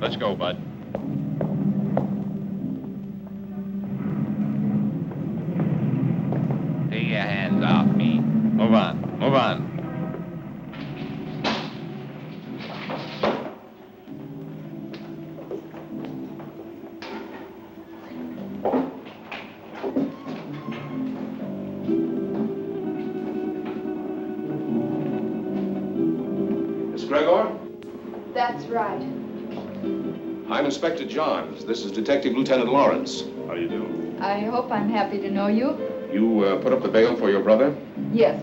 Let's go, Bud. Take your hands off me. Move on. Move on. Gregor? That's right. I'm Inspector Johns. This is Detective Lieutenant Lawrence. How do you do? I hope I'm happy to know you. You put up the bail for your brother? Yes.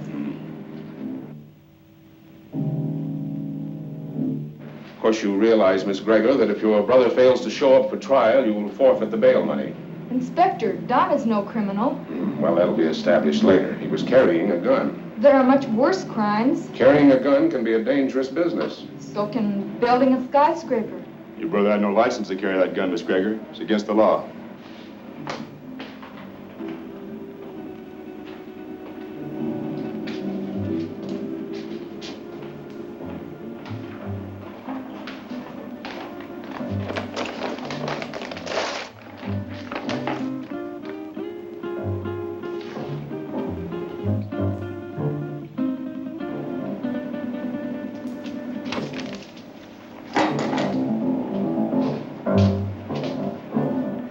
Of course, you realize, Miss Gregor, that if your brother fails to show up for trial, you will forfeit the bail money. Inspector, Don is no criminal. Well, that'll be established later. He was carrying a gun. There are much worse crimes. Carrying a gun can be a dangerous business. So can building a skyscraper. Your brother had no license to carry that gun, Miss Gregor. It's against the law.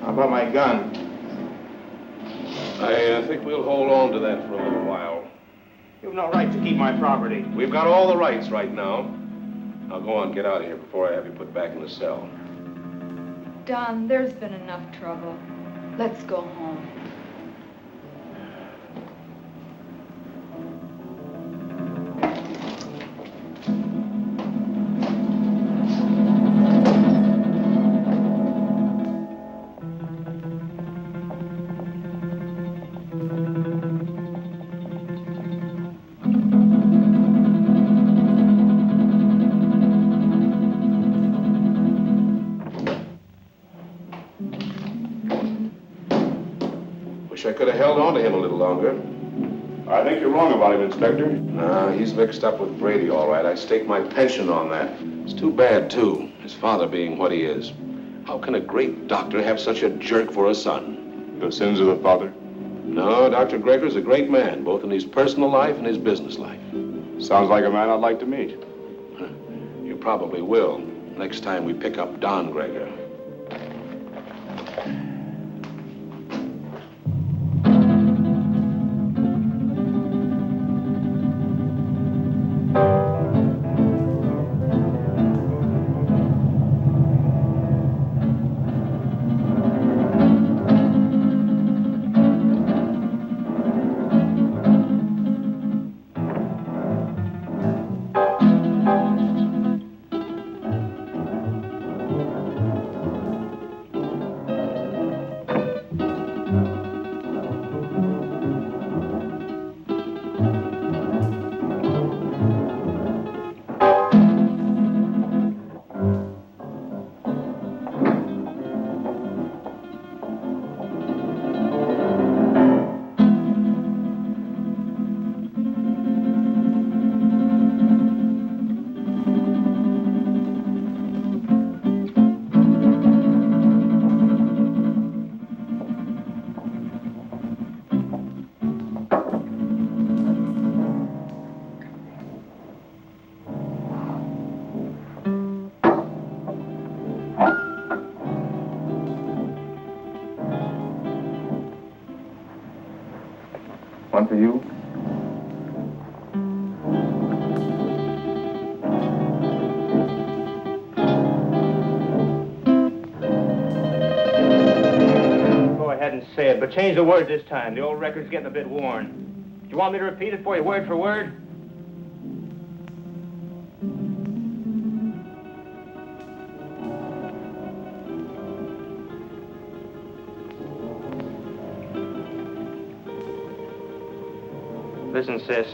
About my gun. I think we'll hold on to that for a little while. You've no right to keep my property. We've got all the rights right now. Now go on, get out of here before I have you put back in the cell. Don, there's been enough trouble. Let's go home. Wish I could have held on to him a little longer. I think you're wrong about him, Inspector. Nah, he's mixed up with Brady, all right. I stake my pension on that. It's too bad, too, his father being what he is. How can a great doctor have such a jerk for a son? The sins of the father? No, Dr. Gregor's a great man, both in his personal life and his business life. Sounds like a man I'd like to meet. You probably will, next time we pick up Don Gregor. One for you. Go ahead and say it, but change the word this time. The old record's getting a bit worn. Do you want me to repeat it for you word for word? Listen, sis.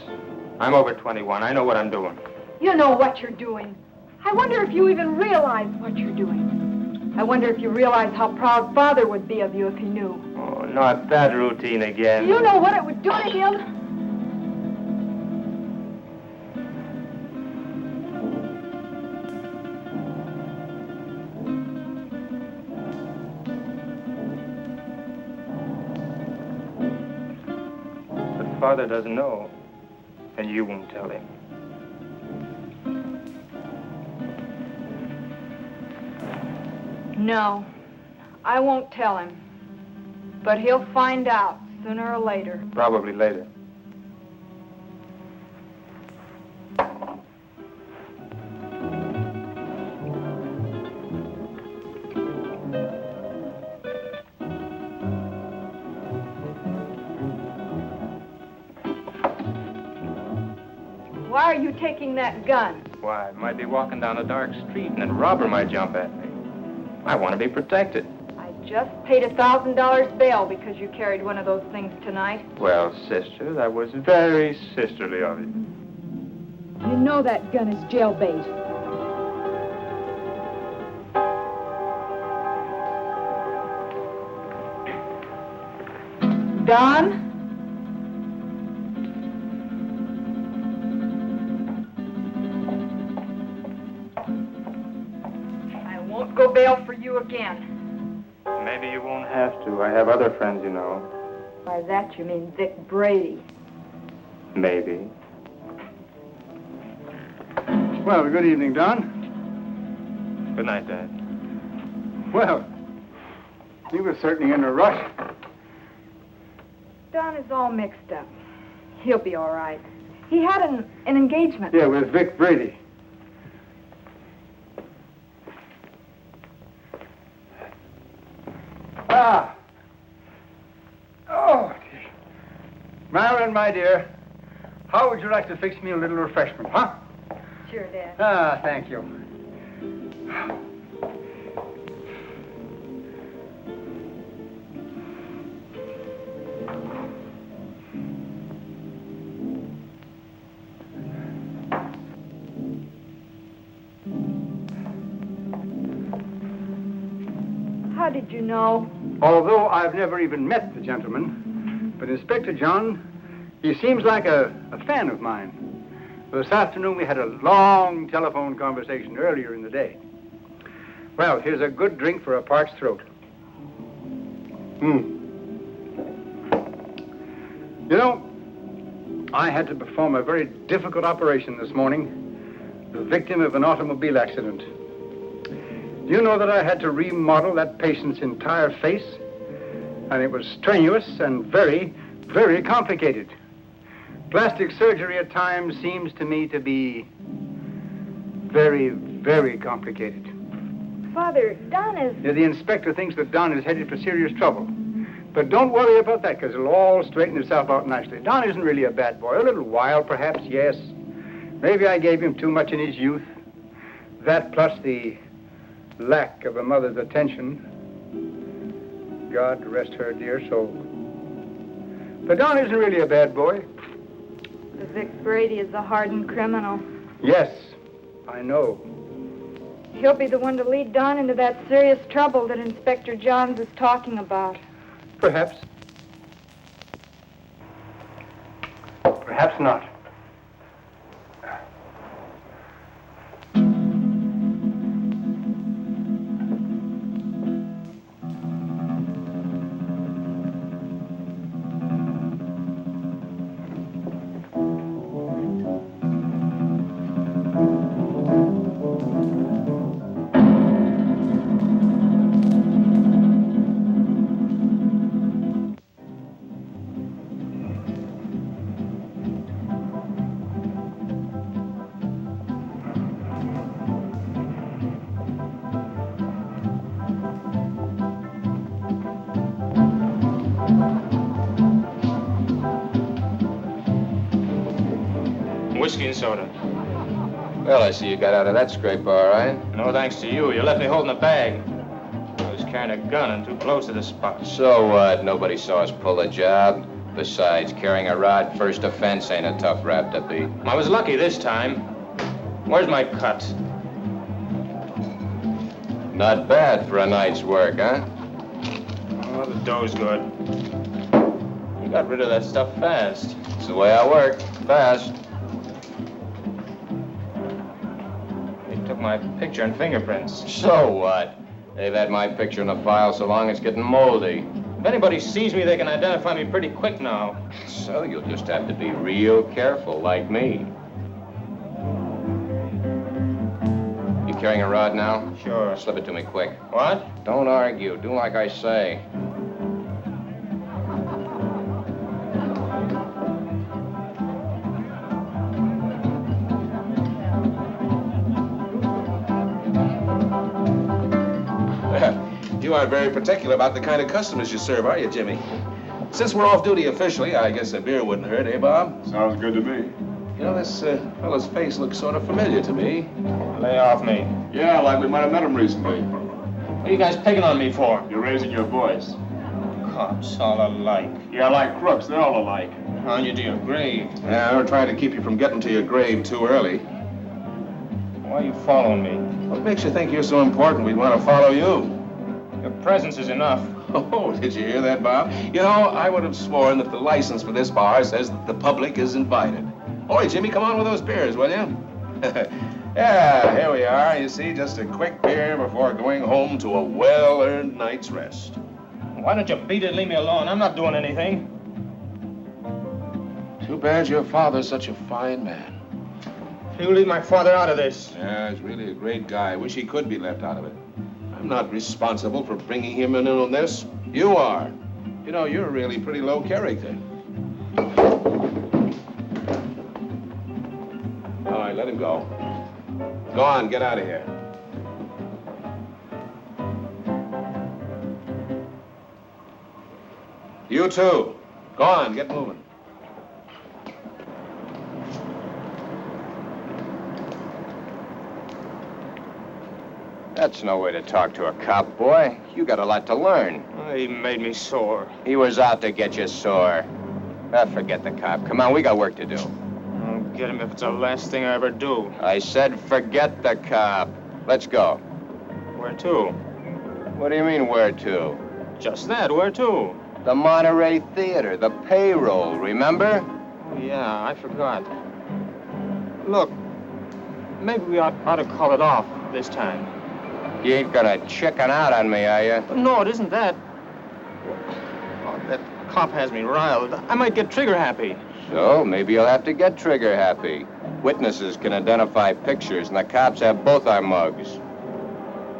I'm over 21. I know what I'm doing. You know what you're doing. I wonder if you even realize what you're doing. I wonder if you realize how proud Father would be of you if he knew. Oh, not that routine again. You know what it would do to him? father doesn't know, and you won't tell him. No, I won't tell him. But he'll find out sooner or later. Probably later. Why are you taking that gun? Why, I might be walking down a dark street and a robber might jump at me. I want to be protected. I just paid $1,000 bail because you carried one of those things tonight. Well, sister, that was very sisterly of you. You know that gun is jailbait. Don? I won't go bail for you again. Maybe you won't have to. I have other friends, you know. By that you mean Vic Brady. Maybe. Well, good evening, Don. Good night, Dad. Well, you were certainly in a rush. Don is all mixed up. He'll be all right. He had an engagement. Yeah, with Vic Brady. Ah. Oh, dear. Marilyn, my dear, how would you like to fix me a little refreshment, huh? Sure, Dad. Ah, thank you. How did you know? Although I've never even met the gentleman, but Inspector John, he seems like a fan of mine. This afternoon we had a long telephone conversation earlier in the day. Well, here's a good drink for a parched throat. You know, I had to perform a very difficult operation this morning. The victim of an automobile accident. Do you know that I had to remodel that patient's entire face? And it was strenuous and very, very complicated. Plastic surgery at times seems to me to be very, very complicated. Father, Don is... Yeah, the inspector thinks that Don is headed for serious trouble. But don't worry about that, because it'll all straighten itself out nicely. Don isn't really a bad boy. A little wild, perhaps, yes. Maybe I gave him too much in his youth. That plus the lack of a mother's attention. God rest her dear soul. But Don isn't really a bad boy. The Vic Brady is a hardened criminal. Yes, I know. He'll be the one to lead Don into that serious trouble that Inspector Johns is talking about. Perhaps. Perhaps not. Whiskey and soda. Well, I see you got out of that scrape all right. No thanks to you. You left me holding a bag. I was carrying a gun and too close to the spot. So what? Nobody saw us pull the job. Besides, carrying a rod first offense ain't a tough rap to beat. I was lucky this time. Where's my cut? Not bad for a night's work, huh? Oh, the dough's good. You got rid of that stuff fast. It's the way I work. Fast. They took my picture and fingerprints. So what? They've had my picture in the file so long it's getting moldy. If anybody sees me, they can identify me pretty quick now. So you'll just have to be real careful, like me. You carrying a rod now? Sure. Slip it to me quick. What? Don't argue. Do like I say. You aren't very particular about the kind of customers you serve, are you, Jimmy? Since we're off duty officially, I guess a beer wouldn't hurt, eh, Bob? Sounds good to me. You know, this fellow's face looks sort of familiar to me. Lay off me. Yeah, like we might have met him recently. What are you guys picking on me for? You're raising your voice. Cops, all alike. Yeah, like crooks, they're all alike. On you to your grave. Yeah, we're trying to keep you from getting to your grave too early. Why are you following me? What makes you think you're so important we'd want to follow you? Your presence is enough. Oh, did you hear that, Bob? You know, I would have sworn that the license for this bar says that the public is invited. Oi, Jimmy, come on with those beers, will you? Yeah, here we are. You see, just a quick beer before going home to a well-earned night's rest. Why don't you beat it and leave me alone? I'm not doing anything. Too bad your father's such a fine man. You leave my father out of this. Yeah, he's really a great guy. Wish he could be left out of it. I'm not responsible for bringing him in on this. You are. You know, you're really pretty low character. All right, let him go. Go on, get out of here. You too. Go on, get moving. That's no way to talk to a cop, boy. You got a lot to learn. He made me sore. He was out to get you sore. Forget the cop. Come on, we got work to do. I'll get him if it's the last thing I ever do. I said forget the cop. Let's go. Where to? What do you mean, where to? Just that, where to? The Monterey Theater, the payroll, remember? Oh, yeah, I forgot. Look, maybe we ought to call it off this time. You ain't gonna chicken out on me, are you? No, it isn't that. Oh, that cop has me riled. I might get trigger happy. So, maybe you'll have to get trigger happy. Witnesses can identify pictures, and the cops have both our mugs.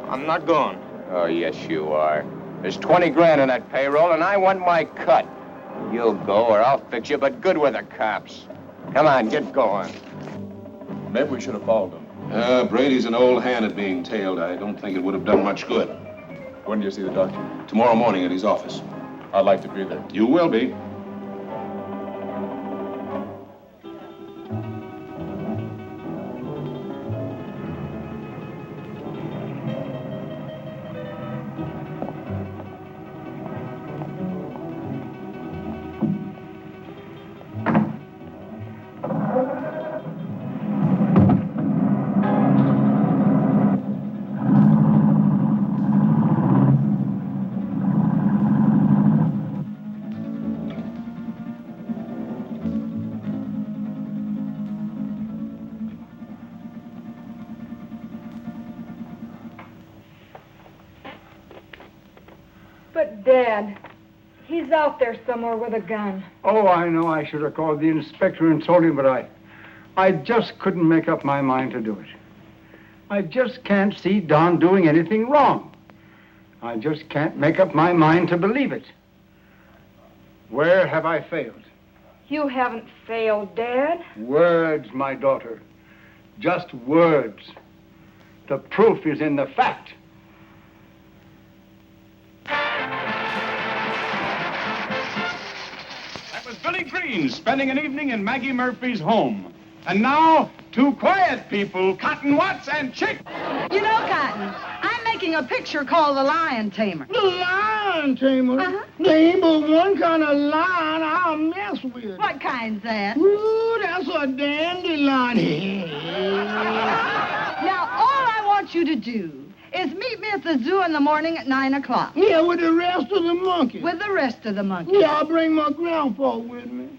I'm not going. Oh, yes, you are. There's 20 grand in that payroll, and I want my cut. You'll go, or I'll fix you, but good with the cops. Come on, get going. Maybe we should have followed him. Brady's an old hand at being tailed. I don't think it would have done much good. When do you see the doctor? Tomorrow morning at his office. I'd like to be there. You will be. But, Dad, he's out there somewhere with a gun. Oh, I know I should have called the inspector and told him, but I just couldn't make up my mind to do it. I just can't see Don doing anything wrong. I just can't make up my mind to believe it. Where have I failed? You haven't failed, Dad. Words, my daughter. Just words. The proof is in the fact. That was Billy Green spending an evening in Maggie Murphy's home. And now, two quiet people, Cotton Watts and Chick. You know, Cotton, I'm making a picture called The Lion Tamer. The lion tamer? Uh-huh. There ain't but one kind of lion I'll mess with. What kind's that? Ooh, that's a dandelion. Now, all I want you to do is meet me at the zoo in the morning at 9 o'clock. Yeah, with the rest of the monkeys. With the rest of the monkeys. Yeah, I'll bring my grandpa with me.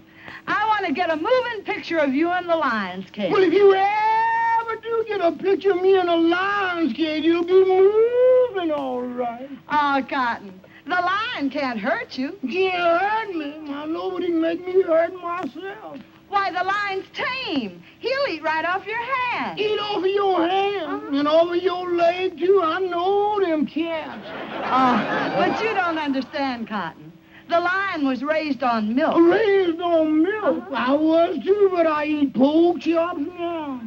I want to get a moving picture of you in the lion's cage. Well, if you ever do get a picture of me in a lion's cage, you'll be moving all right. Oh, Cotton, The lion can't hurt you. Can't hurt me. Now, nobody can make me hurt myself. Why, the lion's tame. He'll eat right off your hand. Eat off of your hand and over your leg, too. I know them cats. Oh, but you don't understand, Cotton. The lion was raised on milk. Raised on milk. I was, too, but I eat pork chops now.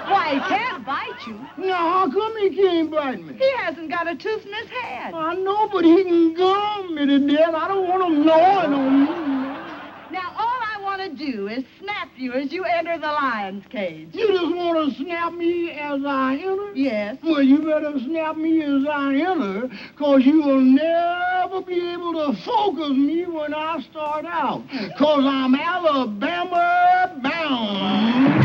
Why, he can't bite you. Now, how come he can't bite me? He hasn't got a tooth in his head. I know, but he can gum me to death. I don't want him gnawing on me. Now, all I want to do is snap you as you enter the lion's cage. You just want to snap me as I enter? Yes. Well, you better snap me as I enter, because you will never be able to focus me when I start out, because I'm Alabama bound.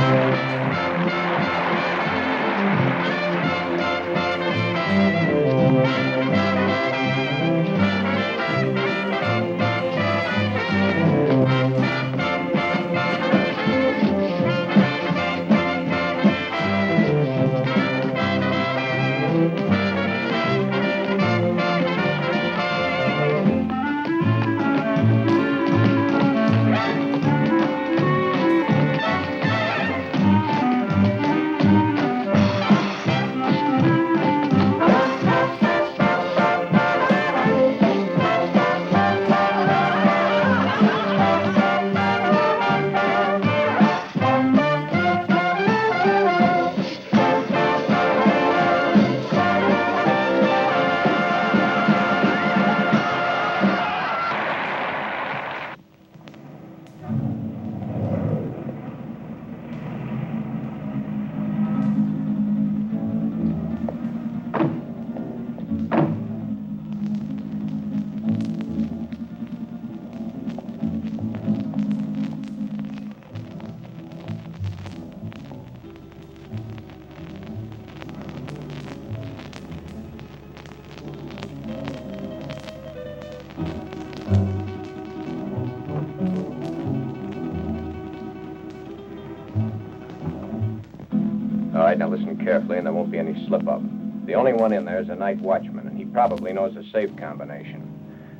All right, now listen carefully, and there won't be any slip-up. The only one in there is a night watchman, and he probably knows the safe combination.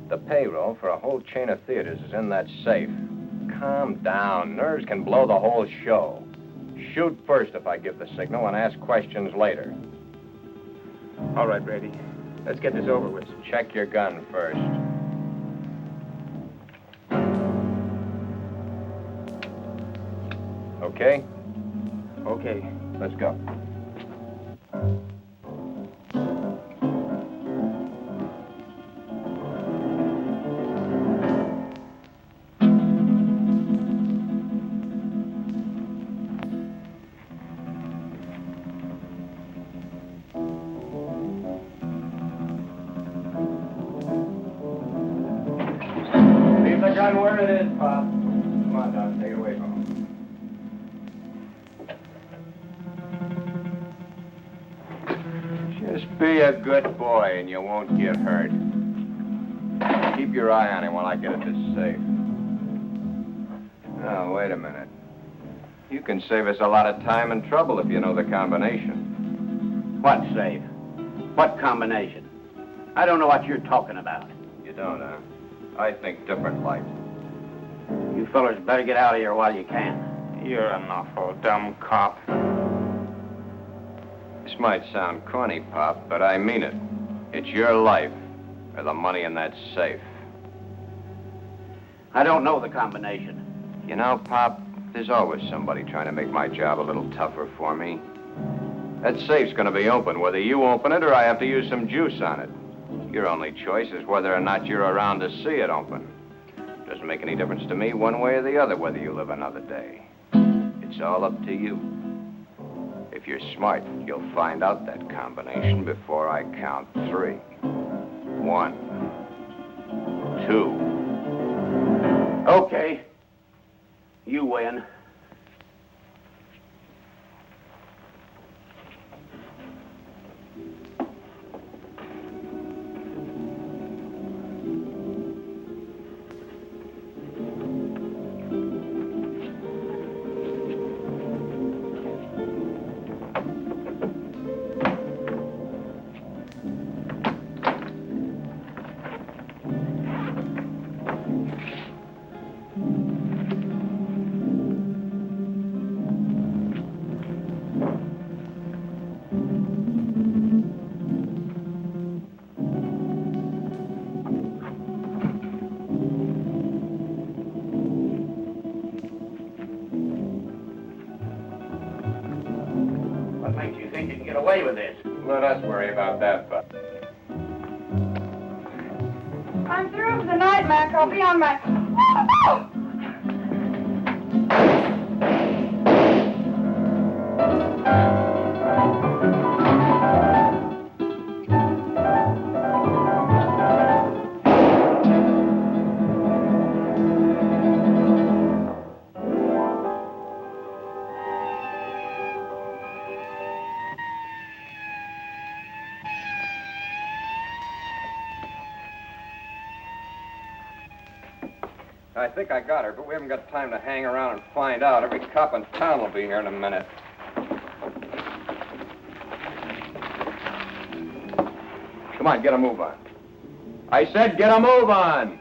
The payroll for a whole chain of theaters is in that safe. Calm down. Nerves can blow the whole show. Shoot first if I give the signal, and ask questions later. All right, Brady. Let's get this over with. Check your gun first. Okay? Okay. Let's go. Leave the gun where it is, Pop. Come on, Don. Take it away from him. Just be a good boy and you won't get hurt. Keep your eye on him while I get at this safe. Now, wait a minute. You can save us a lot of time and trouble if you know the combination. What safe? What combination? I don't know what you're talking about. You don't, huh? I think different like. You fellers better get out of here while you can. You're an awful dumb cop. This might sound corny, Pop, but I mean it. It's your life or the money in that safe. I don't know the combination. You know, Pop, there's always somebody trying to make my job a little tougher for me. That safe's going to be open, whether you open it or I have to use some juice on it. Your only choice is whether or not you're around to see it open. Doesn't make any difference to me one way or the other whether you live another day. It's all up to you. If you're smart, you'll find out that combination before I count 3. 1, 2. Okay. You win. think you can get away with this? Let us worry about that, Buck. I'm through for the night, Mac. I'll be on my... I think I got her, but we haven't got time to hang around and find out. Every cop in town will be here in a minute. Come on, get a move on. I said get a move on!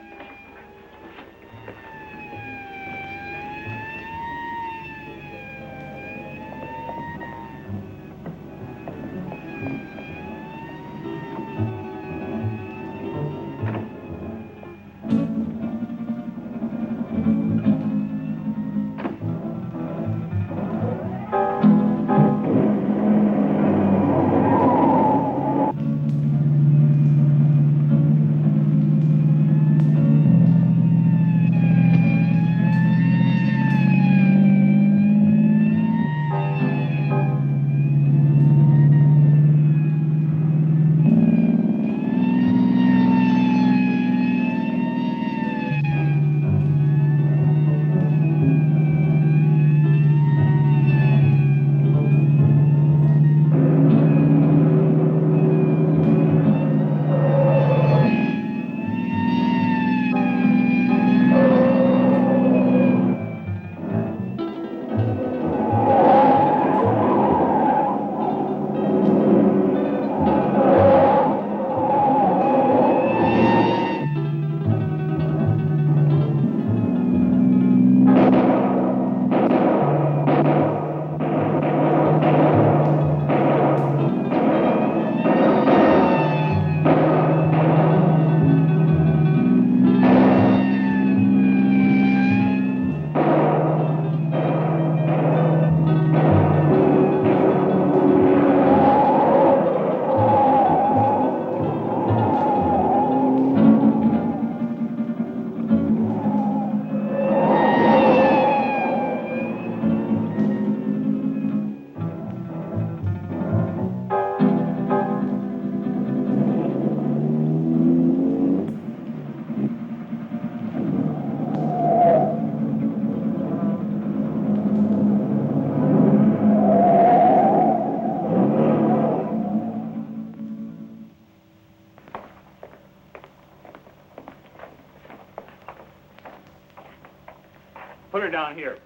Put her down here.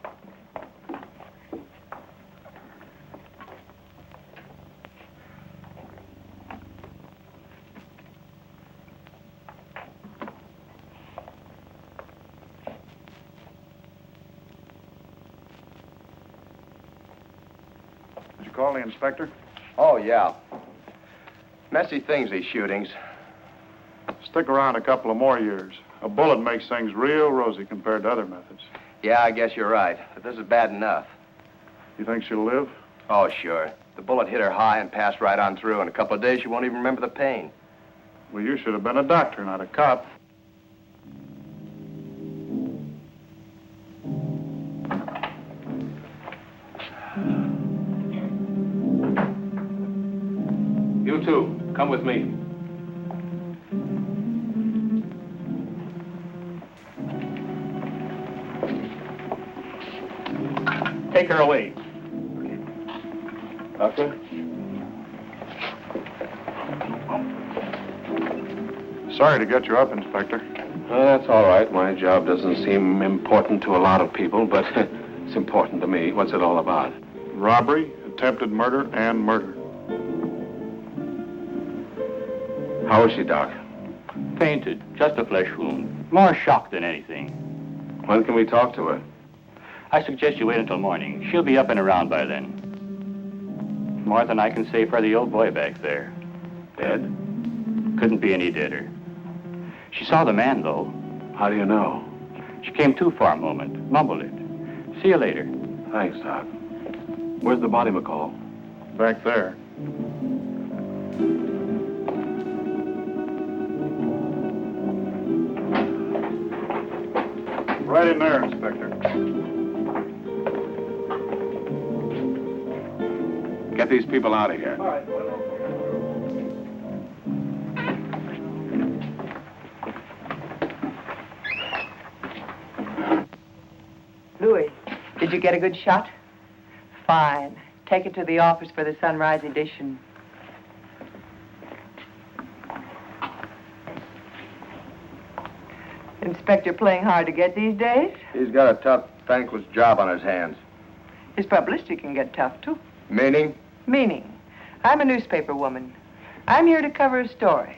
Did you call the inspector? Oh, yeah. Messy things, these shootings. Stick around a couple of more years. A bullet makes things real rosy compared to other methods. Yeah, I guess you're right. But this is bad enough. You think she'll live? Oh, sure. The bullet hit her high and passed right on through. In a couple of days, she won't even remember the pain. Well, you should have been a doctor, not a cop. You two, come with me. Take her away. Doctor? Sorry to get you up, Inspector. That's all right. My job doesn't seem important to a lot of people, but it's important to me. What's it all about? Robbery, attempted murder, and murder. How is she, Doc? Fainted. Just a flesh wound. More shock than anything. When can we talk to her? I suggest you wait until morning. She'll be up and around by then. More than I can say for the old boy back there. Dead? Couldn't be any deader. She saw the man, though. How do you know? She came to for a moment, mumbled it. See you later. Thanks, Doc. Where's the body, McCall? Back there. Right in there, Inspector. Get these people out of here. All right. Louis, did you get a good shot? Fine. Take it to the office for the sunrise edition. Inspector playing hard to get these days? He's got a tough, thankless job on his hands. His publicity can get tough, too. Meaning? Meaning, I'm a newspaper woman. I'm here to cover a story.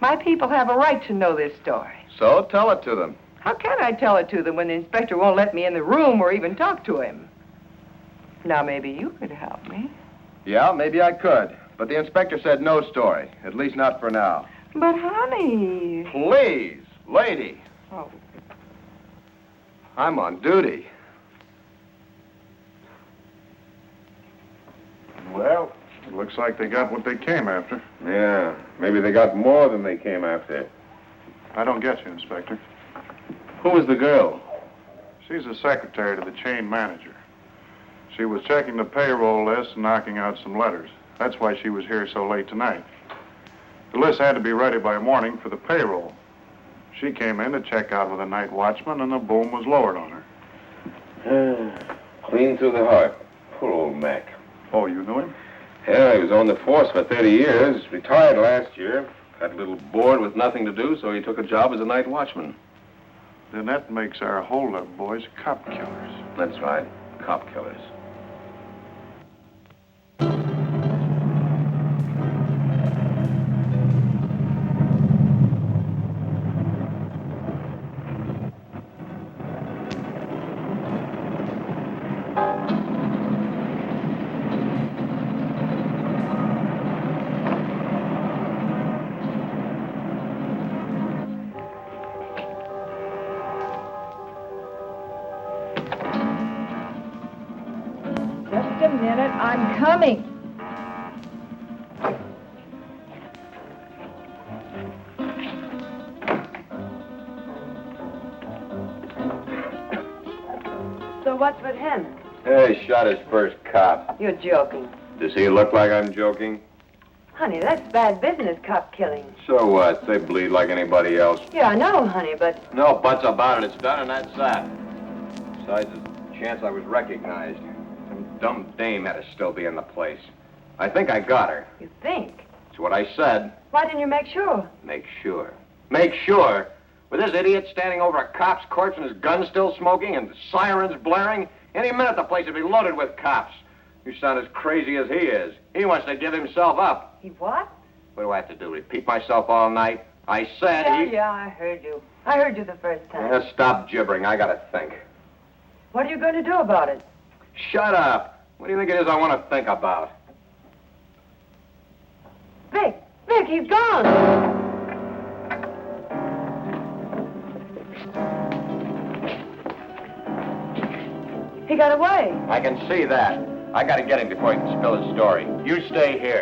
My people have a right to know this story. So tell it to them. How can I tell it to them when the inspector won't let me in the room or even talk to him? Now, maybe you could help me. Yeah, maybe I could. But the inspector said no story. At least not for now. But, honey... Please, lady. Oh. I'm on duty. Well, it looks like they got what they came after. Yeah, maybe they got more than they came after. I don't get you, Inspector. Who was the girl? She's a secretary to the chain manager. She was checking the payroll list and knocking out some letters. That's why she was here so late tonight. The list had to be ready by morning for the payroll. She came in to check out with a night watchman, and the boom was lowered on her. Clean through the heart. Poor old Mac. Oh, you knew him? Yeah, he was on the force for 30 years. Retired last year. Got a little bored with nothing to do, so he took a job as a night watchman. Then that makes our hold-up boys cop killers. That's right. Cop killers. Just a minute, I'm coming. So what's with him? Hey, shot his first cop. You're joking. Does he look like I'm joking? Honey, that's bad business, cop killing. So what? They bleed like anybody else. Yeah, I know, honey, but... No buts about it. It's done and that's that. Besides, there's a chance I was recognized. Some dumb dame had to still be in the place. I think I got her. You think? That's what I said. Why didn't you make sure? Make sure. Make sure? With this idiot standing over a cop's corpse and his gun still smoking and sirens blaring, any minute the place would be loaded with cops. You sound as crazy as he is. He wants to give himself up. He what? What do I have to do? Repeat myself all night? I said Yeah, I heard you. I heard you the first time. Yeah, stop gibbering. I gotta think. What are you going to do about it? Shut up. What do you think it is I want to think about? Vic, he's gone. He got away. I can see that. I gotta get him before he can spill his story. You stay here.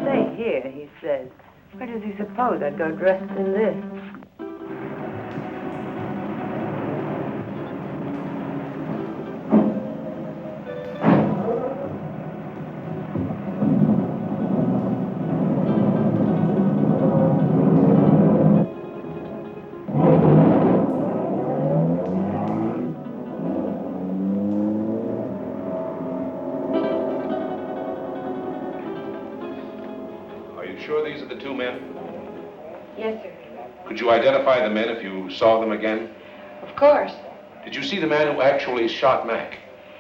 Stay here, he says. Where does he suppose I'd go dressed in this? Sure these are the two men? Yes, sir. Could you identify the men if you saw them again? Of course. Did you see the man who actually shot Mac?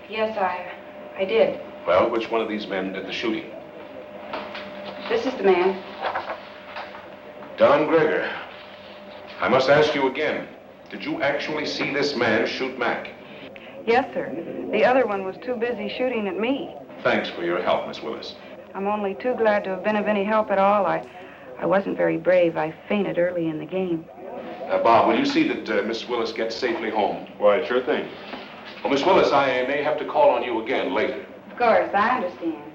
Yes, I did. Well, which one of these men did the shooting? This is the man. Don Gregor. I must ask you again. Did you actually see this man shoot Mac? Yes, sir. The other one was too busy shooting at me. Thanks for your help, Miss Willis. I'm only too glad to have been of any help at all. I wasn't very brave. I fainted early in the game. Bob, will you see that Miss Willis gets safely home? Why, sure thing. Well, Miss Willis, I may have to call on you again later. Of course, I understand.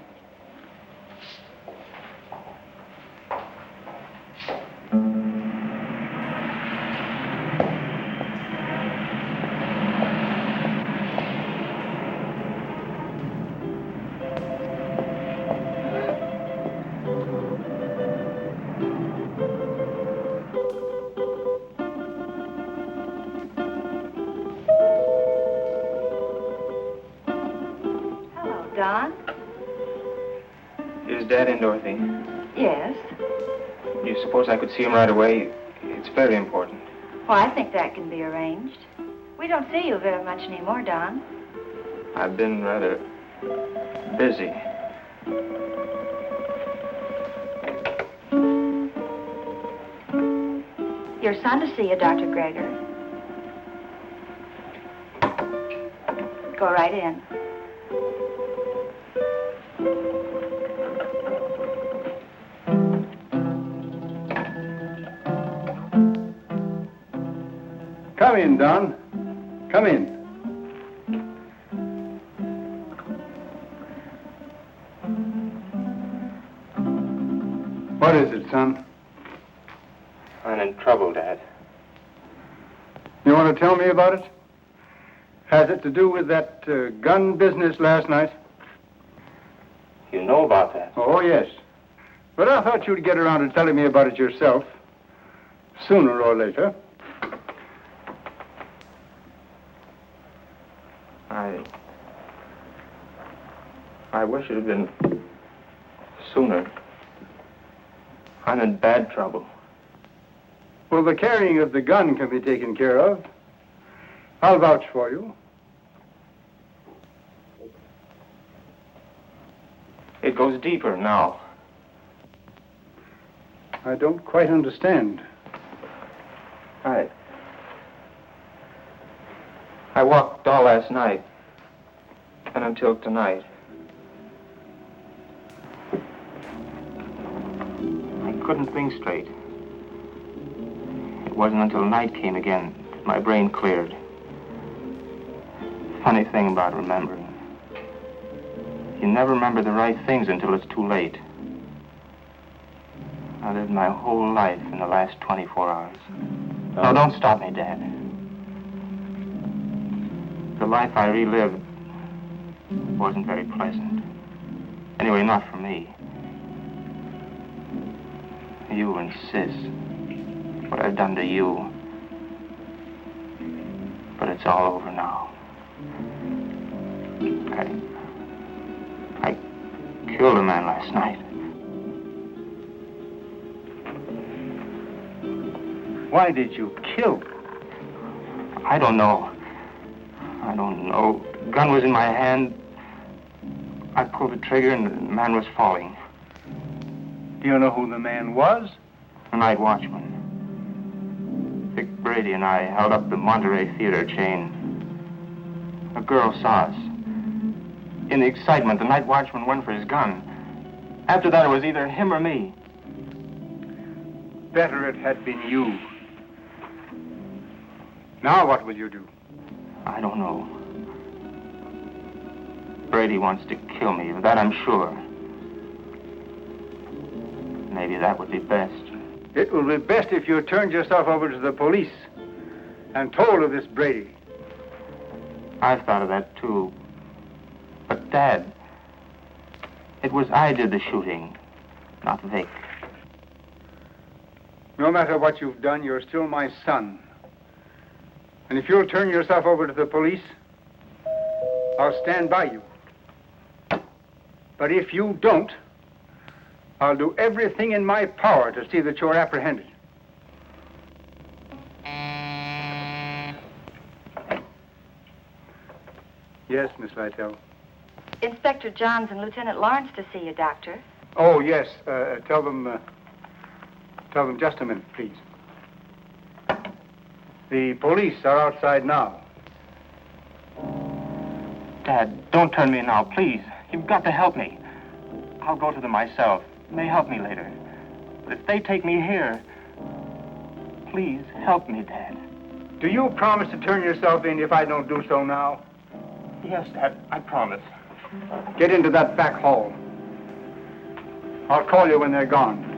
Don? Is Dad in, Dorothy? Yes. Do you suppose I could see him right away? It's very important. Well, I think that can be arranged. We don't see you very much anymore, Don. I've been rather busy. Your son to see you, Dr. Gregor. Go right in. Come in, Don. Come in. What is it, son? I'm in trouble, Dad. You want to tell me about it? Has it to do with that gun business last night? You know about that? Oh, yes. But I thought you'd get around to telling me about it yourself, sooner or later. I wish it had been sooner. I'm in bad trouble. Well, the carrying of the gun can be taken care of. I'll vouch for you. It goes deeper now. I don't quite understand. I walked all last night and until tonight. I couldn't think straight. It wasn't until night came again that my brain cleared. Funny thing about remembering. You never remember the right things until it's too late. I lived my whole life in the last 24 hours. No, don't stop me, Dad. The life I relived wasn't very pleasant. Anyway, not for me. You and Sis. What I've done to you. But it's all over now. I killed a man last night. Why did you kill? I don't know. I don't know. The gun was in my hand. I pulled the trigger and the man was falling. Do you know who the man was? The night watchman. Vic Brady and I held up the Monterey Theater chain. A girl saw us. In the excitement, the night watchman went for his gun. After that, it was either him or me. Better it had been you. Now what will you do? I don't know. Brady wants to kill me, of that I'm sure. Maybe that would be best. It will be best if you turned yourself over to the police and told of this Brady. I've thought of that, too. But, Dad, it was I did the shooting, not Vic. No matter what you've done, you're still my son. And if you'll turn yourself over to the police, I'll stand by you. But if you don't, I'll do everything in my power to see that you're apprehended. Yes, Miss Lytle. Inspector Johns and Lieutenant Lawrence to see you, Doctor. Oh, yes. Tell them just a minute, please. The police are outside now. Dad, don't turn me now, please. You've got to help me. I'll go to them myself. It may help me later. But if they take me here, please help me, Dad. Do you promise to turn yourself in if I don't do so now? Yes, Dad, I promise. Get into that back hall. I'll call you when they're gone.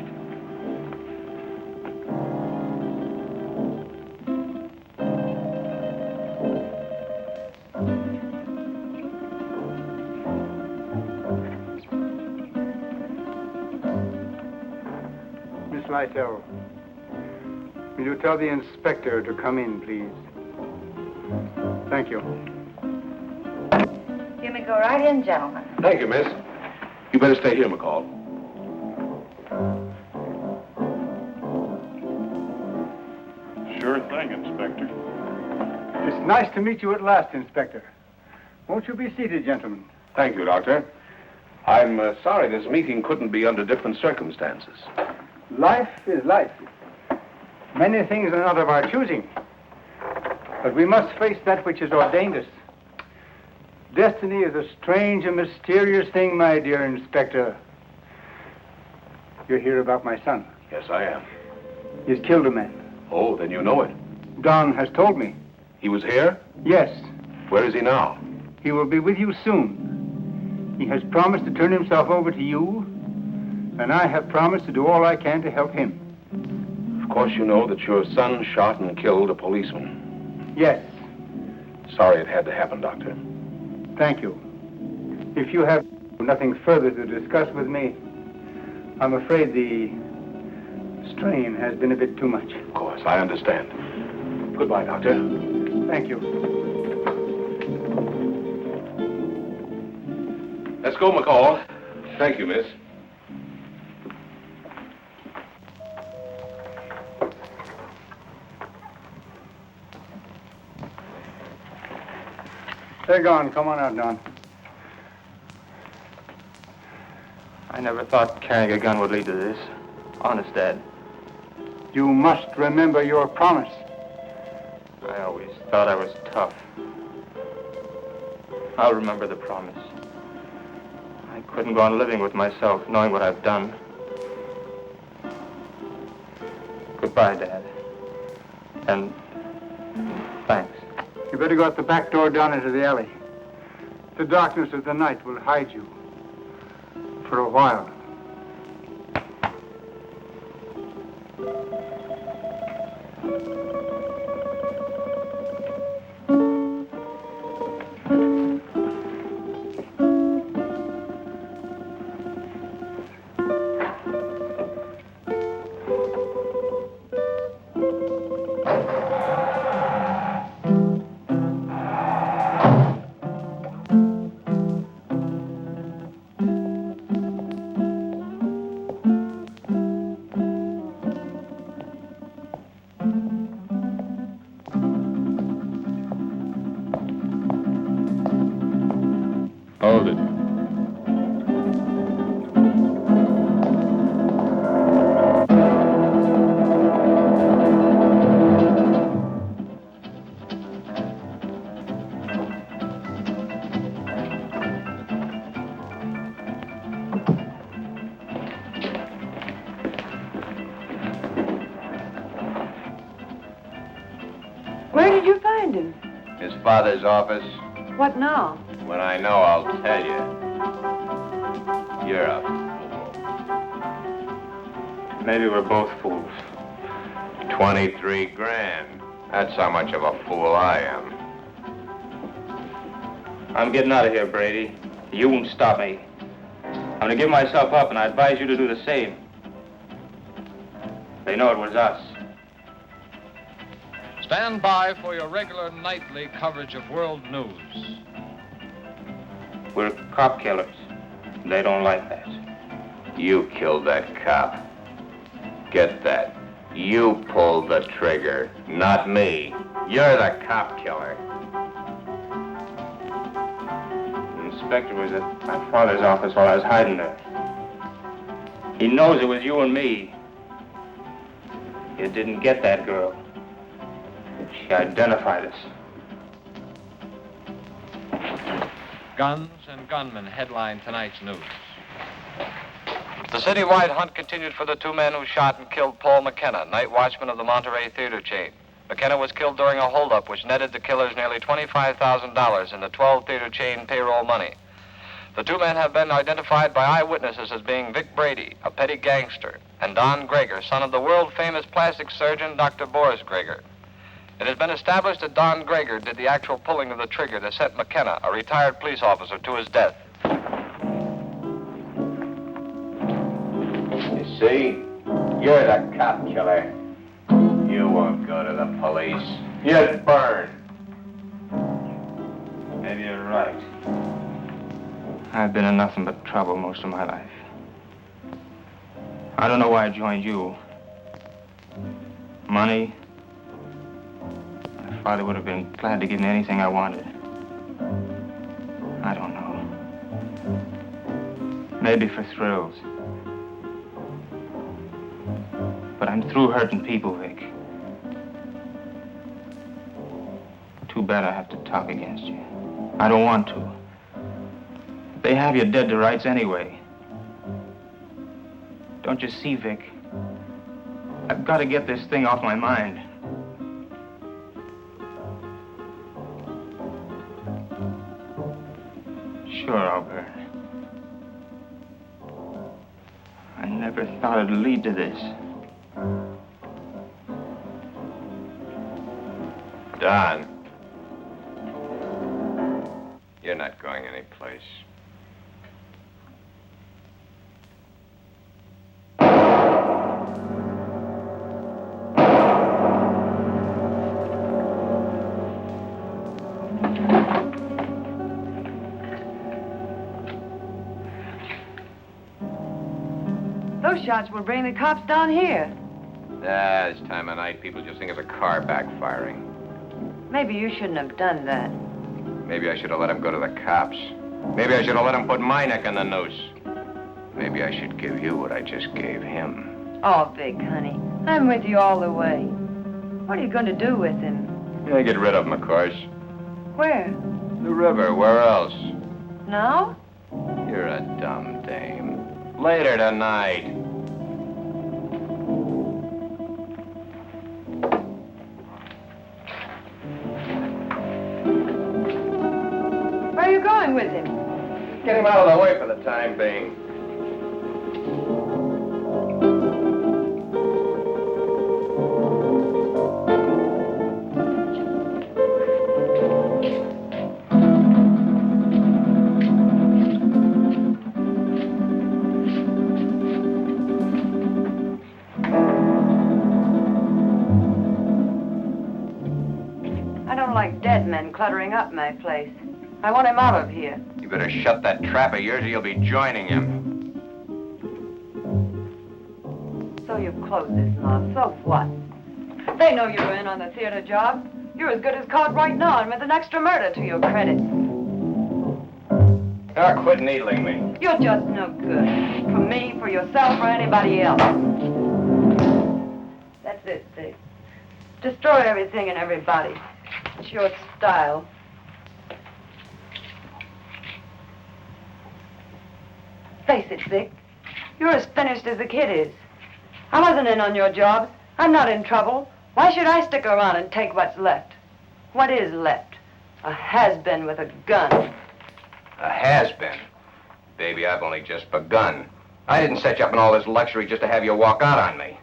Miss Lytle, will you tell the inspector to come in, please? Thank you. You me go right in, gentlemen. Thank you, miss. You better stay here, McCall. Sure thing, Inspector. It's nice to meet you at last, Inspector. Won't you be seated, gentlemen? Thank you, Doctor. I'm sorry this meeting couldn't be under different circumstances. Life is life. Many things are not of our choosing. But we must face that which has ordained us. Destiny is a strange and mysterious thing, my dear Inspector. You're here about my son. Yes, I am. He's killed a man. Oh, then you know it. Don has told me. He was here? Yes. Where is he now? He will be with you soon. He has promised to turn himself over to you, and I have promised to do all I can to help him. Of course you know that your son shot and killed a policeman. Yes. Sorry it had to happen, Doctor. Thank you. If you have nothing further to discuss with me, I'm afraid the strain has been a bit too much. Of course, I understand. Goodbye, Doctor. Thank you. Let's go, McCall. Thank you, miss. They're gone. Come on out, Don. I never thought carrying a gun would lead to this. Honest, Dad. You must remember your promise. I always thought I was tough. I'll remember the promise. I couldn't go on living with myself, knowing what I've done. Goodbye, Dad. And thanks. You better go out the back door down into the alley. The darkness of the night will hide you. For a while. Hold it. Where did you find him? His father's office. What now? When I know, I'll tell you. You're a fool. Maybe we're both fools. 23 grand. That's how much of a fool I am. I'm getting out of here, Brady. You won't stop me. I'm gonna give myself up, and I advise you to do the same. They know it was us. Stand by for your regular nightly coverage of world news. We're cop killers. They don't like that. You killed that cop. Get that. You pulled the trigger, not me. You're the cop killer. The inspector was at my father's office while I was hiding there. He knows it was you and me. You didn't get that girl. She identified us. Guns and gunmen headline tonight's news. The citywide hunt continued for the two men who shot and killed Paul McKenna, night watchman of the Monterey theater chain. McKenna was killed during a holdup which netted the killers nearly $25,000 in the 12 theater chain payroll money. The two men have been identified by eyewitnesses as being Vic Brady, a petty gangster, and Don Gregor, son of the world-famous plastic surgeon Dr. Boris Gregor. It has been established that Don Gregor did the actual pulling of the trigger that sent McKenna, a retired police officer, to his death. You see? You're the cop killer. You won't go to the police. You'd burn. Maybe you're right. I've been in nothing but trouble most of my life. I don't know why I joined you. Money? My father would have been glad to give me anything I wanted. I don't know. Maybe for thrills. But I'm through hurting people, Vic. Too bad I have to talk against you. I don't want to. They have you dead to rights anyway. Don't you see, Vic? I've got to get this thing off my mind. Sure, I'll burn. I never thought it'd lead to this. Don. You're not going anyplace. Those shots will bring the cops down here. This time of night, people just think of a car backfiring. Maybe you shouldn't have done that. Maybe I should have let him go to the cops. Maybe I should have let him put my neck in the noose. Maybe I should give you what I just gave him. Oh, Vic, honey, I'm with you all the way. What are you going to do with him? Yeah, get rid of him, of course. Where? The river, where else? Now? You're a dumb dame. Later tonight. Where are you going with him? Get him out of the way for the time being. I don't like dead men cluttering up my place. I want him out of here. You better shut that trap of yours or you'll be joining him. So you've closed this mob. So what? They know you're in on the theater job. You're as good as caught right now and with an extra murder to your credit. Now quit needling me. You're just no good. For me, for yourself, or anybody else. That's it, Vic. Destroy everything and everybody. It's your style. Face it, Vic. You're as finished as the kid is. I wasn't in on your job. I'm not in trouble. Why should I stick around and take what's left? What is left? A has-been with a gun. A has-been. Baby, I've only just begun. I didn't set you up in all this luxury just to have you walk out on me.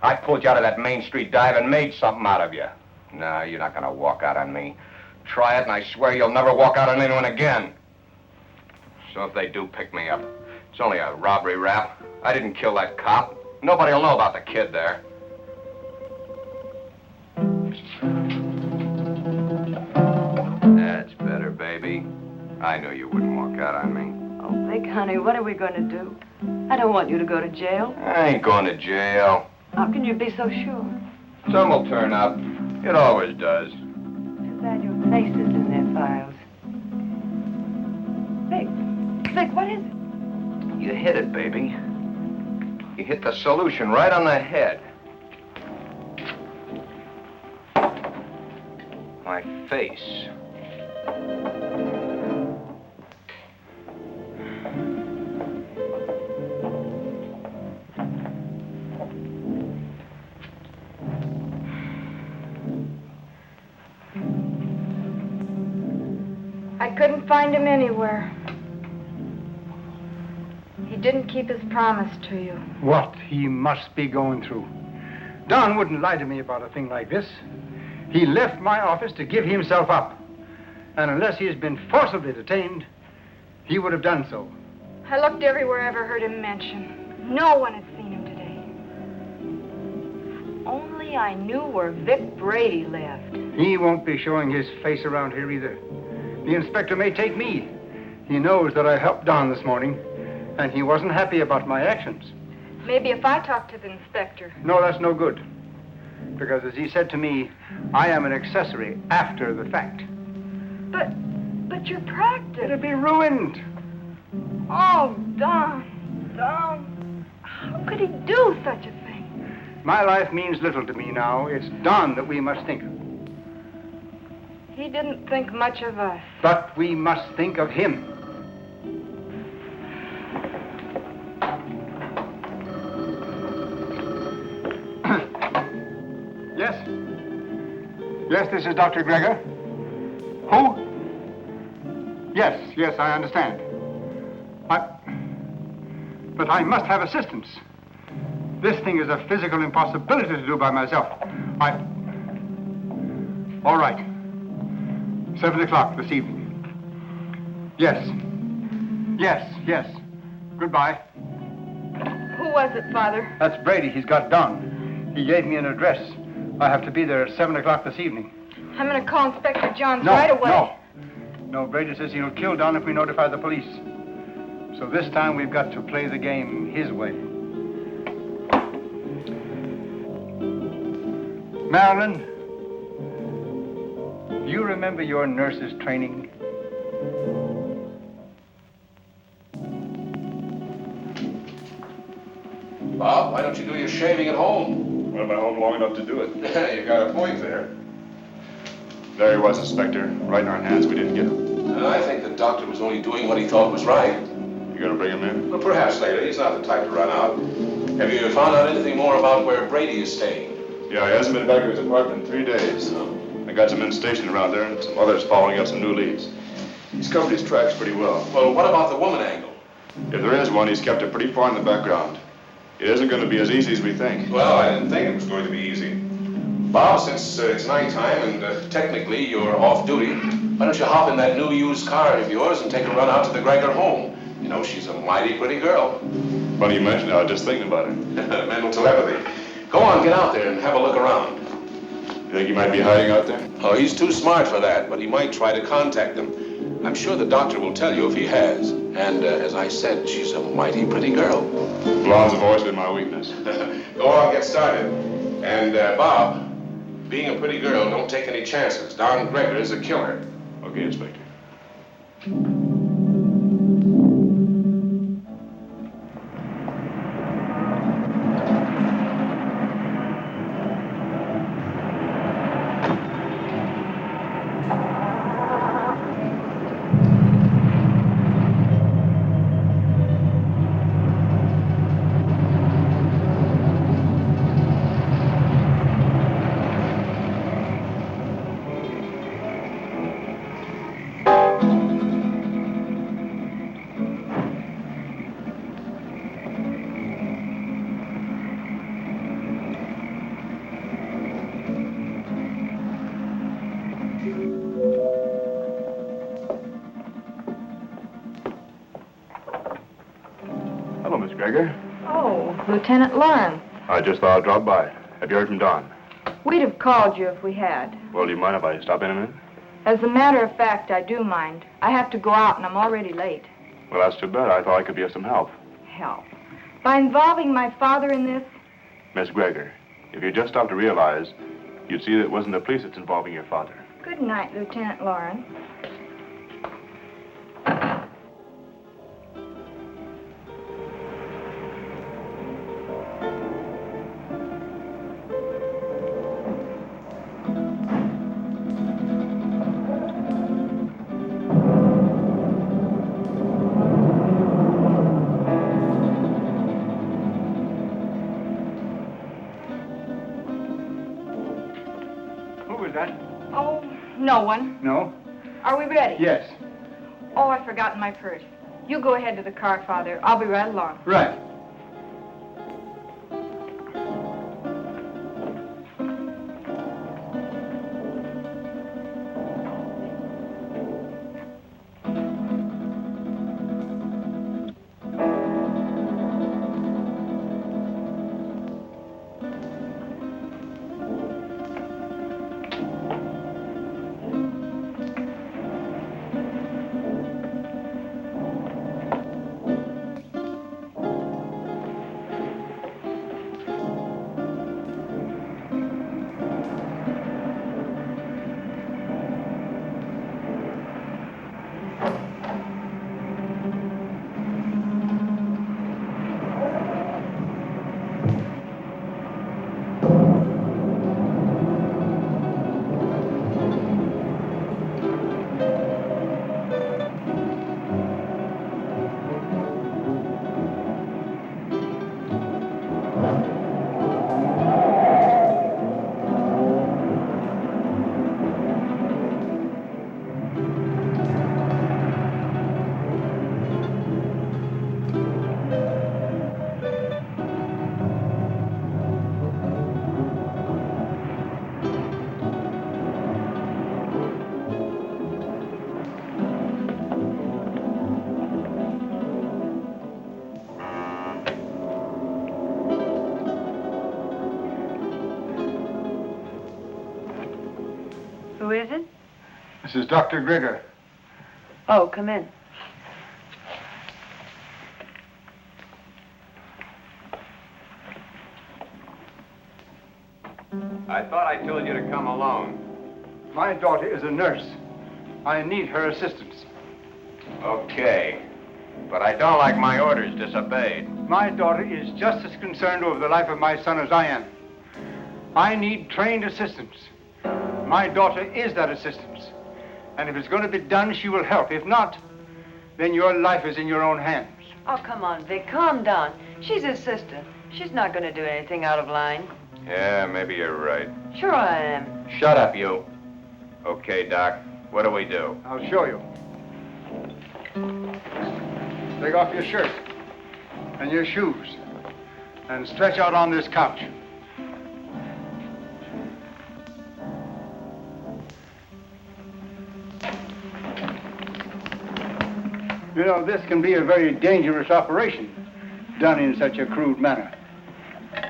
I pulled you out of that Main Street dive and made something out of you. No, you're not gonna walk out on me. Try it and I swear you'll never walk out on anyone again. So if they do pick me up, it's only a robbery rap. I didn't kill that cop. Nobody'll know about the kid there. That's better, baby. I knew you wouldn't walk out on me. Oh, Vic, honey, what are we going to do? I don't want you to go to jail. I ain't going to jail. How can you be so sure? Some will turn up. It always does. Too bad your face is in their files. Vic, what is it? You hit it, baby. You hit the solution right on the head. My face. I couldn't find him anywhere. He didn't keep his promise to you. What he must be going through. Don wouldn't lie to me about a thing like this. He left my office to give himself up. And unless he has been forcibly detained, he would have done so. I looked everywhere I ever heard him mention. No one had seen him today. If only I knew where Vic Brady lived. He won't be showing his face around here either. The inspector may take me. He knows that I helped Don this morning, and he wasn't happy about my actions. Maybe if I talk to the inspector. No, that's no good. Because as he said to me, I am an accessory after the fact. But your practice. It'll be ruined. Oh, Don, how could he do such a thing? My life means little to me now. It's Don that we must think of. He didn't think much of us. But we must think of him. Yes? Yes, this is Dr. Gregor. Who? Yes, I understand. But I must have assistance. This thing is a physical impossibility to do by myself. All right. 7 o'clock this evening. Yes. Goodbye. Who was it, Father? That's Brady. He's got Don. He gave me an address. I have to be there at 7 o'clock this evening. I'm going to call Inspector Johns right away. No, Brady says he'll kill Don if we notify the police. So this time we've got to play the game his way. Marilyn, do you remember your nurse's training? Bob, why don't you do your shaving at home? Well, I'm at home long enough to do it. You got a point there. There he was, Inspector. Right in our hands. We didn't get him. I think the doctor was only doing what he thought was right. You gonna bring him in? Well, perhaps later. He's not the type to run out. Have you found out anything more about where Brady is staying? Yeah, he hasn't been back to his apartment in 3 days. I got some men stationed around there and some others following up some new leads. He's covered his tracks pretty well. Well, what about the woman angle? If there is one, he's kept it pretty far in the background. It isn't going to be as easy as we think. Well, I didn't think it was going to be easy. Bob, since it's nighttime and technically you're off duty, why don't you hop in that new used car of yours and take a run out to the Gregor home? You know, she's a mighty pretty girl. Funny you mention it. I was just thinking about it. Mental telepathy. Go on, get out there and have a look around. You think he might be hiding out there? Oh, he's too smart for that, but he might try to contact them. I'm sure the doctor will tell you if he has. And as I said, she's a mighty pretty girl. Blondes have always been my weakness. Go on, get started. And, Bob, being a pretty girl, don't take any chances. Don Gregor is a killer. Okay, Inspector. Hello, Miss Gregor. Oh, Lieutenant Lawrence. I just thought I'd drop by. Have you heard from Don? We'd have called you if we had. Well, do you mind if I stop in a minute? As a matter of fact, I do mind. I have to go out and I'm already late. Well, that's too bad. I thought I could be of some help. Help? By involving my father in this? Miss Gregor, if you just stopped to realize, you'd see that it wasn't the police that's involving your father. Good night, Lieutenant Lawrence. Oh, no one. No? Are we ready? Yes. Oh, I've forgotten my purse. You go ahead to the car, Father. I'll be right along. Right. This is Dr. Gregor. Oh, come in. I thought I told you to come alone. My daughter is a nurse. I need her assistance. Okay. But I don't like my orders disobeyed. My daughter is just as concerned over the life of my son as I am. I need trained assistance. My daughter is that assistance. And if it's going to be done, she will help. If not, then your life is in your own hands. Oh, come on, Vic. Calm down. She's his sister. She's not going to do anything out of line. Yeah, maybe you're right. Sure I am. Shut up, you. Okay, Doc. What do we do? I'll show you. Take off your shirt and your shoes and stretch out on this couch. You know, this can be a very dangerous operation done in such a crude manner.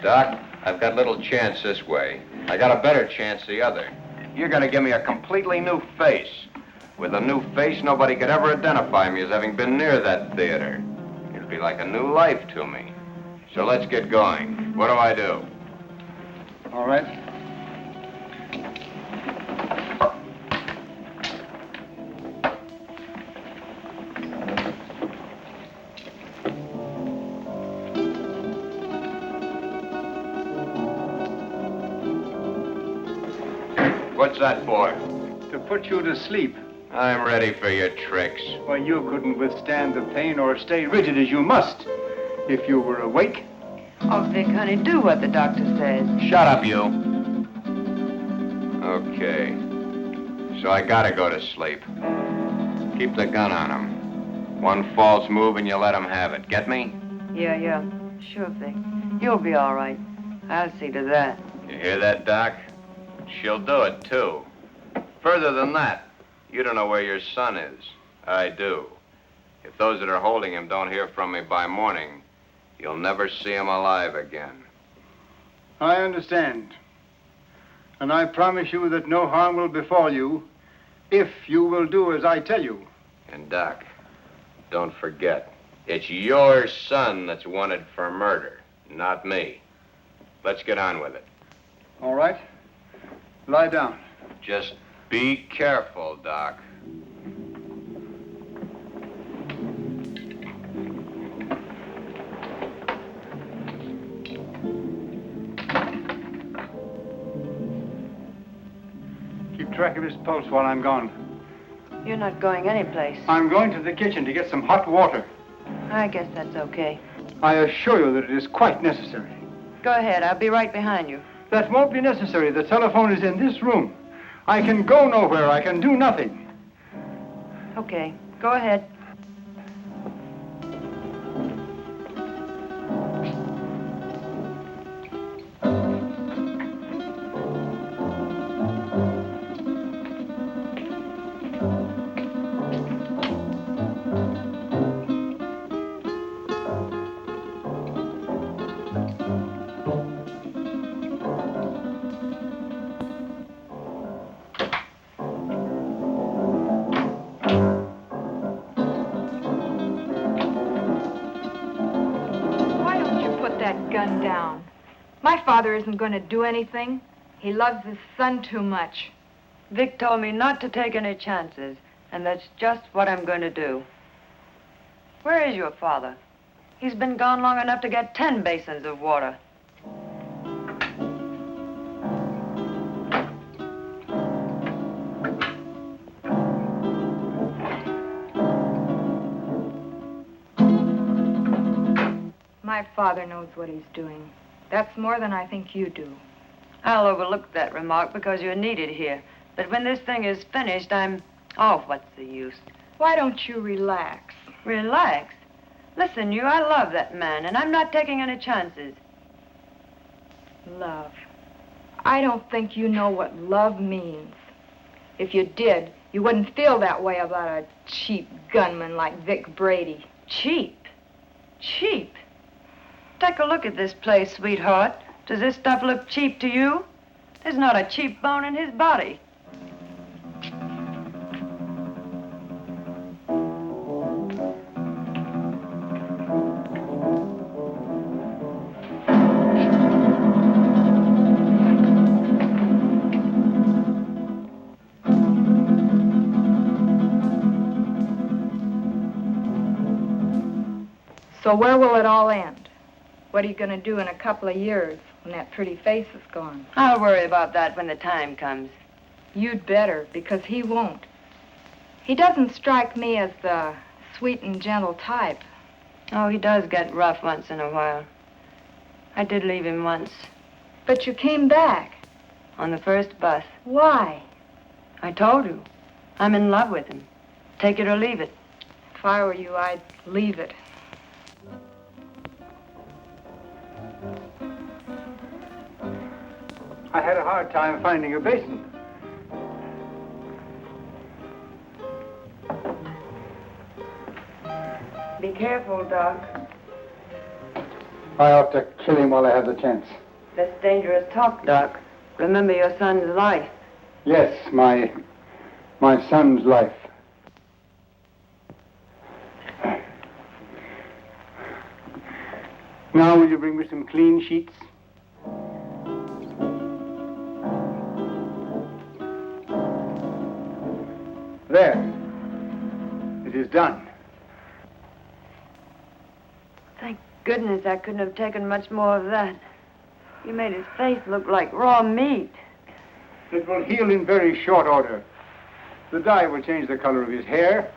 Doc, I've got little chance this way. I got a better chance the other. You're gonna give me a completely new face. With a new face, nobody could ever identify me as having been near that theater. It'd be like a new life to me. So let's get going. What do I do? All right. What's that for? To put you to sleep. I'm ready for your tricks. Why, you couldn't withstand the pain or stay rigid as you must if you were awake. Oh, Vic, honey, do what the doctor says. Shut up, you. Okay. So I gotta go to sleep. Keep the gun on him. One false move and you let him have it. Get me? Yeah. Sure, Vic. You'll be all right. I'll see to that. You hear that, Doc? She'll do it, too. Further than that, you don't know where your son is. I do. If those that are holding him don't hear from me by morning, you'll never see him alive again. I understand. And I promise you that no harm will befall you if you will do as I tell you. And, Doc, don't forget, it's your son that's wanted for murder, not me. Let's get on with it. All right. Lie down. Just be careful, Doc. Keep track of his pulse while I'm gone. You're not going anyplace. I'm going to the kitchen to get some hot water. I guess that's okay. I assure you that it is quite necessary. Go ahead. I'll be right behind you. That won't be necessary. The telephone is in this room. I can go nowhere. I can do nothing. Okay. Go ahead. Gun down. My father isn't going to do anything. He loves his son too much. Vic told me not to take any chances, and that's just what I'm going to do. Where is your father? He's been gone long enough to get 10 basins of water. My father knows what he's doing. That's more than I think you do. I'll overlook that remark because you're needed here. But when this thing is finished, Oh, what's the use? Why don't you relax? Relax? Listen, I love that man, and I'm not taking any chances. Love. I don't think you know what love means. If you did, you wouldn't feel that way about a cheap gunman like Vic Brady. Cheap? Cheap? Take a look at this place, sweetheart. Does this stuff look cheap to you? There's not a cheap bone in his body. So where will it all end? What are you going to do in a couple of years when that pretty face is gone? I'll worry about that when the time comes. You'd better, because he won't. He doesn't strike me as the sweet and gentle type. Oh, he does get rough once in a while. I did leave him once. But you came back. On the first bus. Why? I told you. I'm in love with him. Take it or leave it. If I were you, I'd leave it. I had a hard time finding a basin. Be careful, Doc. I ought to kill him while I have the chance. That's dangerous talk, Doc. Remember your son's life. Yes, my son's life. Now, will you bring me some clean sheets? There. It is done. Thank goodness I couldn't have taken much more of that. You made his face look like raw meat. It will heal in very short order. The dye will change the color of his hair,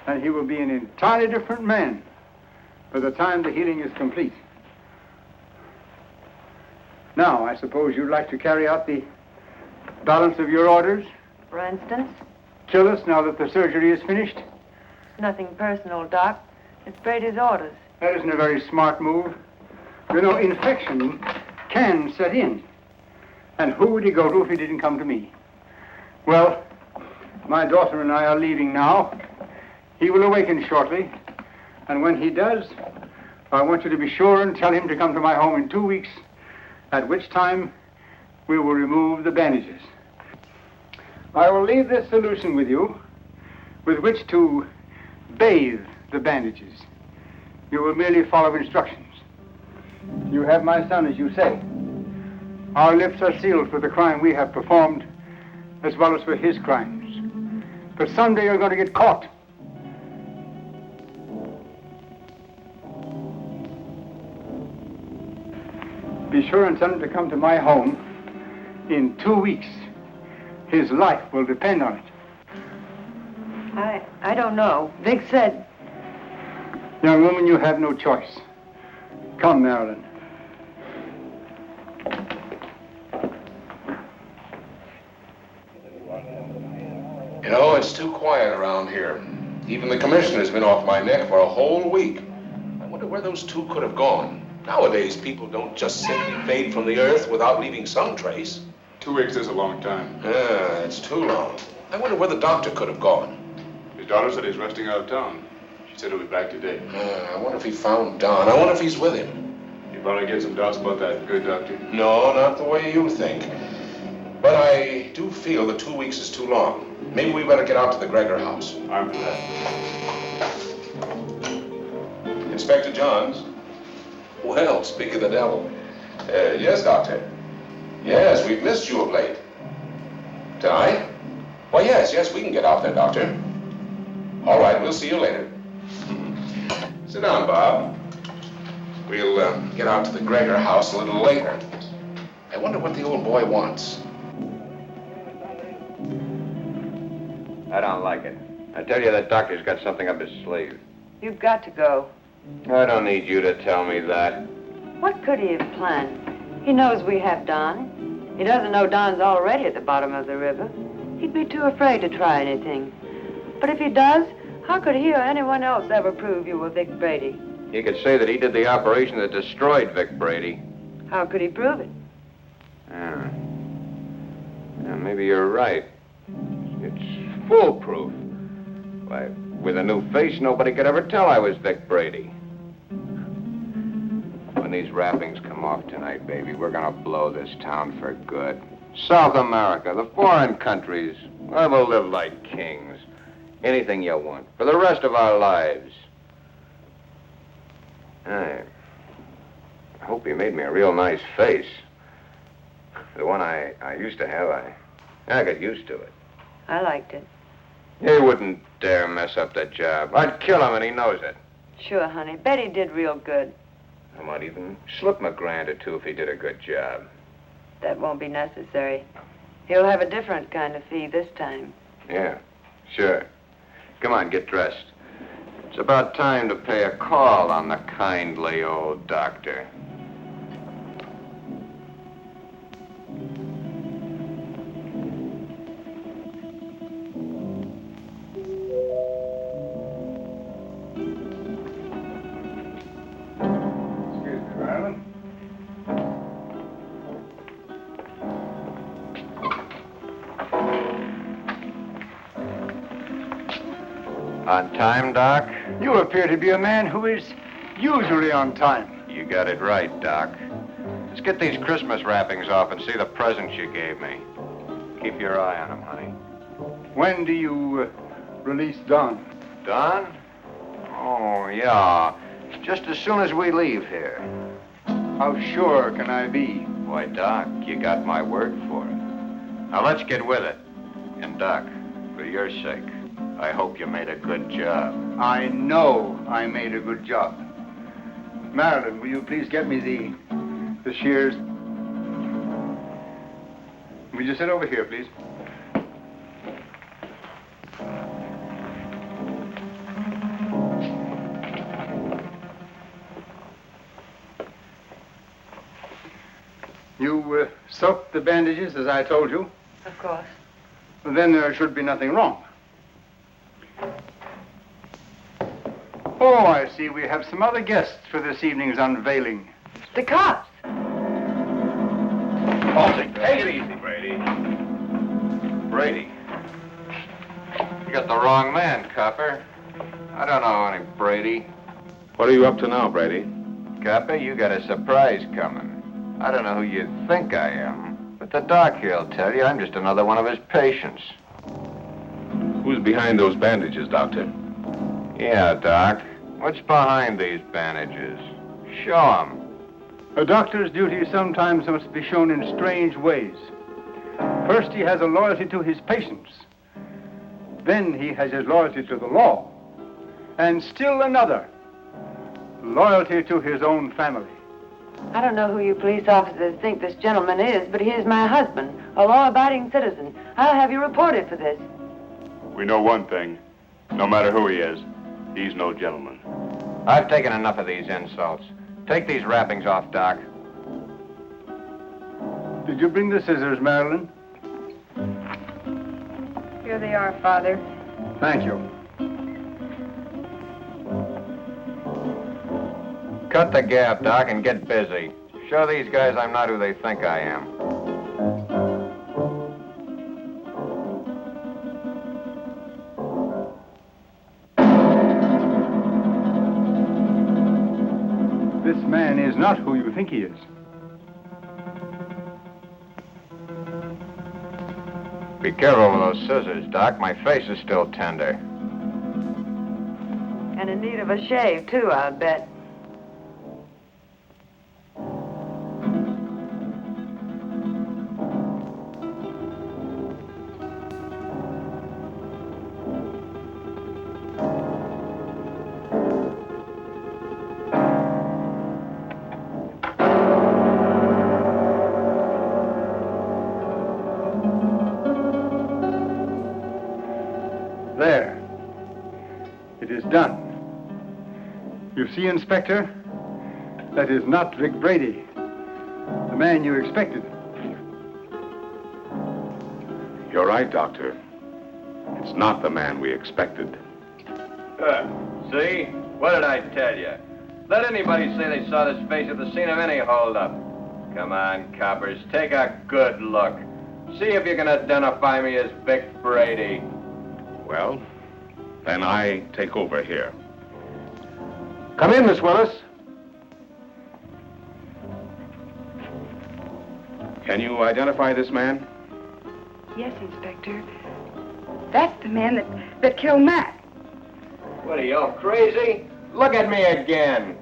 and he will be an entirely different man by the time the healing is complete. Now, I suppose you'd like to carry out the balance of your orders? For instance? Kill us now that the surgery is finished? Nothing personal, Doc. It's Brady's orders. That isn't a very smart move. You know, infection can set in. And who would he go to if he didn't come to me? Well, my daughter and I are leaving now. He will awaken shortly. And when he does, I want you to be sure and tell him to come to my home in 2 weeks, at which time we will remove the bandages. I will leave this solution with you, with which to bathe the bandages. You will merely follow instructions. You have my son, as you say. Our lips are sealed for the crime we have performed, as well as for his crimes. But someday you're going to get caught. Be sure and tell him to come to my home in 2 weeks. His life will depend on it. I don't know. Vic said... Young woman, you have no choice. Come, Marilyn. You know, it's too quiet around here. Even the commissioner's been off my neck for a whole week. I wonder where those two could have gone. Nowadays, people don't just simply fade from the earth without leaving some trace. 2 weeks is a long time. Yeah, it's too long. I wonder where the doctor could have gone. His daughter said he's resting out of town. She said he'll be back today. I wonder if he found Don. I wonder if he's with him. You probably get some doubts about that, good doctor. No, not the way you think. But I do feel that 2 weeks is too long. Maybe we better get out to the Gregor house. I'm for that. Inspector Johns. Well, speak of the devil. Yes, Doctor. Yes, we've missed you of late. Tonight? Well, yes, we can get out there, Doctor. All right, we'll see you later. Sit down, Bob. We'll get out to the Gregor house a little later. I wonder what the old boy wants. I don't like it. I tell you, that doctor's got something up his sleeve. You've got to go. I don't need you to tell me that. What could he have planned? He knows we have Don. He doesn't know Don's already at the bottom of the river. He'd be too afraid to try anything. But if he does, how could he or anyone else ever prove you were Vic Brady? He could say that he did the operation that destroyed Vic Brady. How could he prove it? Yeah, maybe you're right. It's foolproof. Why, with a new face, nobody could ever tell I was Vic Brady. When these wrappings come off tonight, baby, we're gonna blow this town for good. South America, the foreign countries, where we'll live like kings. Anything you want, for the rest of our lives. I hope you made me a real nice face. The one I used to have, I got used to it. I liked it. He wouldn't dare mess up the job. I'd kill him, and he knows it. Sure, honey. Betty did real good. I might even slip him $1,000 or $2 if he did a good job. That won't be necessary. He'll have a different kind of fee this time. Yeah, sure. Come on, get dressed. It's about time to pay a call on the kindly old doctor. Excuse me, Marilyn. On time, Doc? You appear to be a man who is usually on time. You got it right, Doc. Let's get these Christmas wrappings off and see the presents you gave me. Keep your eye on them, honey. When do you release Don? Don? Oh, yeah. Just as soon as we leave here. How sure can I be? Why, Doc, you got my word for it. Now, let's get with it. And, Doc, for your sake, I hope you made a good job. I know I made a good job. Marilyn, will you please get me the shears? Will you sit over here, please? You soaked the bandages as I told you? Of course. Well, then there should be nothing wrong. Oh, I see. We have some other guests for this evening's unveiling. The cops. Take it easy, Brady. Brady. You got the wrong man, copper. I don't know any Brady. What are you up to now, Brady? Copper, you got a surprise coming. I don't know who you think I am, but the doc here'll tell you I'm just another one of his patients. Who's behind those bandages, Doctor? Yeah, Doc. What's behind these bandages? Show 'em. A doctor's duty sometimes must be shown in strange ways. First, he has a loyalty to his patients. Then he has his loyalty to the law. And still another, loyalty to his own family. I don't know who you police officers think this gentleman is, but he is my husband, a law-abiding citizen. I'll have you reported for this. We know one thing. No matter who he is, he's no gentleman. I've taken enough of these insults. Take these wrappings off, Doc. Did you bring the scissors, Marilyn? Here they are, Father. Thank you. Cut the gap, Doc, and get busy. Show these guys I'm not who they think I am. This man is not who you think he is. Be careful with those scissors, Doc. My face is still tender. And in need of a shave, too, I'll bet. There. It is done. You see, Inspector? That is not Vic Brady, the man you expected. You're right, Doctor. It's not the man we expected. See? What did I tell you? Let anybody say they saw this face at the scene of any holdup. Come on, coppers, take a good look. See if you can identify me as Vic Brady. Well, then I take over here. Come in, Miss Willis. Can you identify this man? Yes, Inspector. That's the man that killed Mac. What are you, all crazy? Look at me again.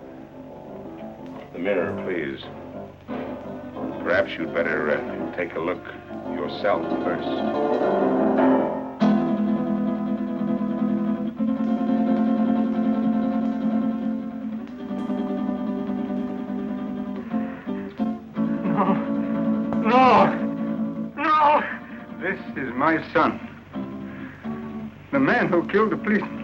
The mirror, please. Perhaps you'd better take a look yourself first. my son. The man who killed the policeman.